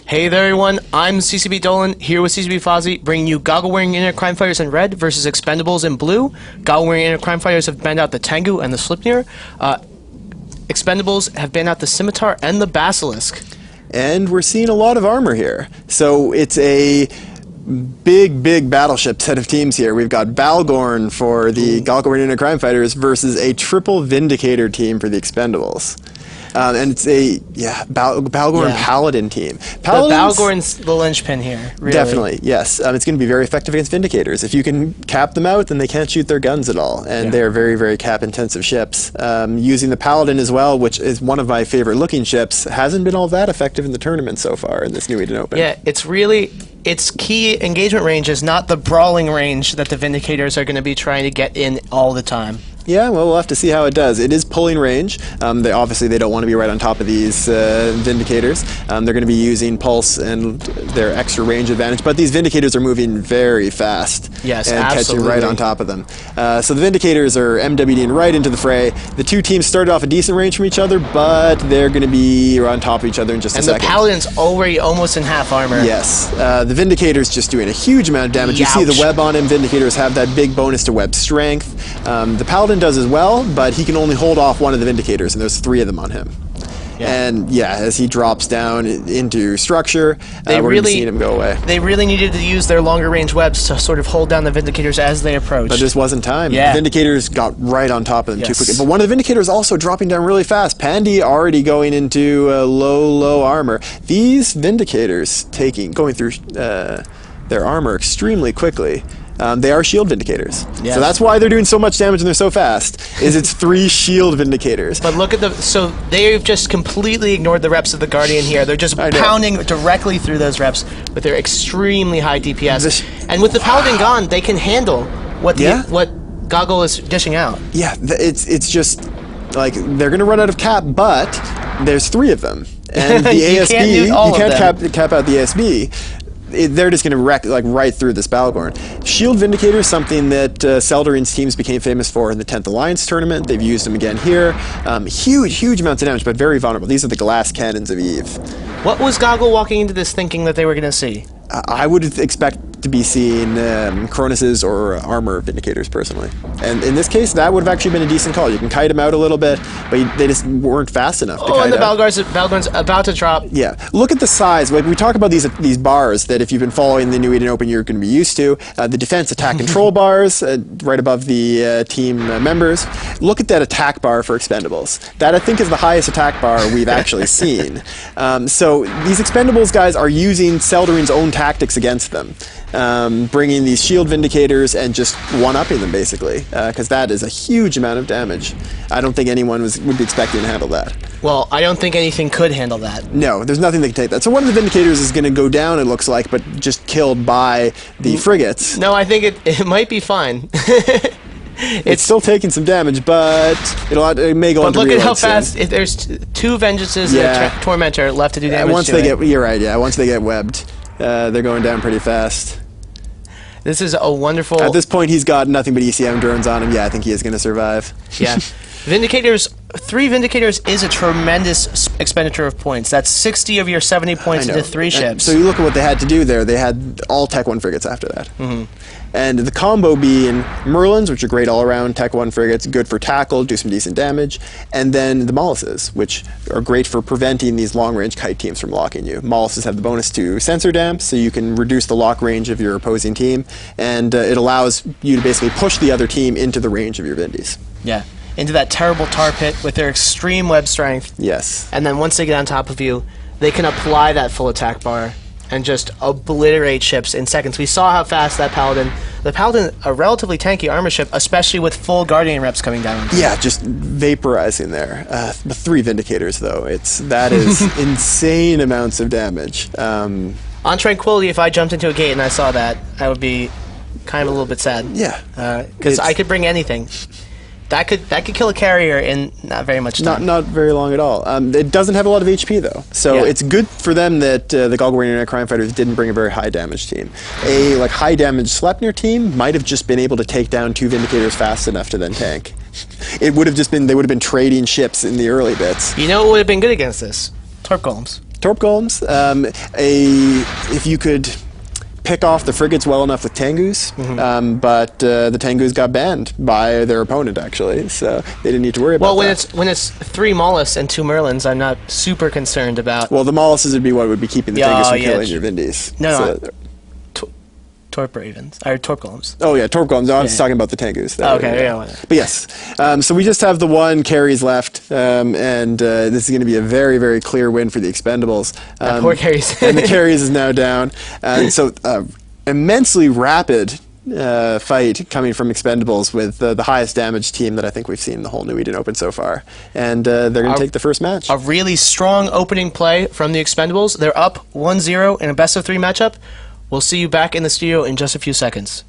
Hey there everyone, I'm CCB Dolan, here with CCB Fozzie, bringing you Goggle-wearing Inner Crime Fighters in red versus Expendables in blue. Goggle-wearing Inner Crime Fighters have banned out the Tengu and the Slipnir. Expendables have banned out the Scimitar and the Basilisk. And we're seeing a lot of armor here. So it's a big battleship set of teams here. We've got Balgorn for the Goggle-wearing Inner Crime Fighters versus a triple Vindicator team for the Expendables. And it's a Balgorn Paladin team. Balgorn's the linchpin here, really. Definitely, yes. It's going to be very effective against Vindicators. If you can cap them out, then they can't shoot their guns at all. And they're very cap-intensive ships. Using the Paladin as well, which is one of my favorite-looking ships, hasn't been all that effective in the tournament so far in this New Eden Open. Yeah, its key engagement range is not the brawling range that the Vindicators are going to be trying to get in all the time. Yeah, well, we'll have to see how it does. It is pulling range. Obviously, they don't want to be right on top of these Vindicators. They're going to be using Pulse and their extra range advantage, but these Vindicators are moving very fast. Yes, and absolutely. catching right on top of them. So the Vindicators are MWDing right into the fray. The two teams started off a decent range from each other, but they're going to be on top of each other in just a second. And the Paladin's already almost in half armor. Yes. The Vindicator's just doing a huge amount of damage. Youch. You see the web on him. Vindicators have that big bonus to web strength. The Paladin does as well, but he can only hold off one of the Vindicators, and there's 3 of them on him. Yeah. And as he drops down into structure, we're seeing him go away. They really needed to use their longer range webs to sort of hold down the Vindicators as they approach. But this wasn't time. Yeah. The Vindicators got right on top of them too quickly. But one of the Vindicators also dropping down really fast. Pandy already going into low armor. These Vindicators going through their armor extremely quickly. They are shield Vindicators. So that's why they're doing so much damage and they're so fast, is it's 3 shield Vindicators. But look at so they've just completely ignored the reps of the Guardian here. They're just pounding directly through those reps with their extremely high DPS. And with the Paladin gone, they can handle what Goggle is dishing out. Yeah, it's just, like, they're going to run out of cap, but there's 3 of them. And the ASB, you can't cap out the ASB. They're just going to wreck right through this Balgorn. Shield Vindicator is something that Seldarin's teams became famous for in the 10th Alliance tournament. They've used them again here. Huge amounts of damage, but very vulnerable. These are the glass cannons of Eve. What was Goggle walking into this thinking that they were going to see? I would expect to be seeing Cronus's or armor Vindicators, personally. And in this case, that would have actually been a decent call. You can kite them out a little bit, but they just weren't fast enough to kite and the out. Balgorn's about to drop. Yeah. Look at the size. Like, we talk about these bars that if you've been following the New Eden Open, you're going to be used to. The defense attack control bars right above the team members. Look at that attack bar for Expendables. That, I think, is the highest attack bar we've actually seen. So these Expendables guys are using Seldarin's own tactics against them. Bringing these shield Vindicators and just one-upping them, basically, because that is a huge amount of damage. I don't think anyone would be expecting to handle that. Well, I don't think anything could handle that. No, there's nothing that can take that. So one of the Vindicators is going to go down, it looks like, but just killed by the frigates. No, I think it might be fine. It's still taking some damage, but it may go on to But look at how soon. fast. There's 2 Vengeances and a Tormentor left to do damage once you're right, once they get webbed, they're going down pretty fast. This is a wonderful... At this point, he's got nothing but ECM drones on him. Yeah, I think he is going to survive. Yeah. Vindicators, 3 Vindicators is a tremendous expenditure of points. That's 60 of your 70 points into 3 ships. So you look at what they had to do there. They had all Tech 1 frigates after that. And the combo being Merlins, which are great all-around Tech 1 frigates, good for tackle, do some decent damage, and then the Molluses, which are great for preventing these long-range kite teams from locking you. Molluses have the bonus to sensor damp, so you can reduce the lock range of your opposing team, and it allows you to basically push the other team into the range of your Vindies. Yeah, into that terrible tar pit with their extreme web strength. Yes. And then once they get on top of you, they can apply that full attack bar and just obliterate ships in seconds. We saw how fast the Paladin, a relatively tanky armor ship, especially with full Guardian reps coming down. Yeah, just vaporizing there. The 3 Vindicators, though, that is insane amounts of damage. On Tranquility, if I jumped into a gate and I saw that, I would be kind of a little bit sad. Yeah. Because I could bring anything. That could kill a carrier in not very much time. Not very long at all. It doesn't have a lot of HP though, so it's good for them that the Goggle-wearing Inner Crime Fighters didn't bring a very high damage team. A high damage Sleipnir team might have just been able to take down 2 Vindicators fast enough to then tank. It would have just been they would have been trading ships in the early bits. You know what would have been good against this? Torp Golems. Torp Golems. If you could pick off the frigates well enough with Tengus, but the Tengus got banned by their opponent, actually, so they didn't need to worry about that. Well, when it's 3 Mollusts and 2 Merlins, I'm not super concerned about... Well, the Mollusks would be what would be keeping the Tengus from killing your Vindies. No, Torp Ravens. Or Torp Golems. Oh, yeah, Torp Golems. No, I was talking about the Tengus. Okay, yeah. But yes, so we just have the 1 carries left, and this is going to be a very, very clear win for the Expendables. Poor carries. And the carries is now down. And so immensely rapid fight coming from Expendables with the highest damage team that I think we've seen in the whole New Eden Open so far. And they're going to take the first match. A really strong opening play from the Expendables. They're up 1-0 in a best-of-3 matchup. We'll see you back in the studio in just a few seconds.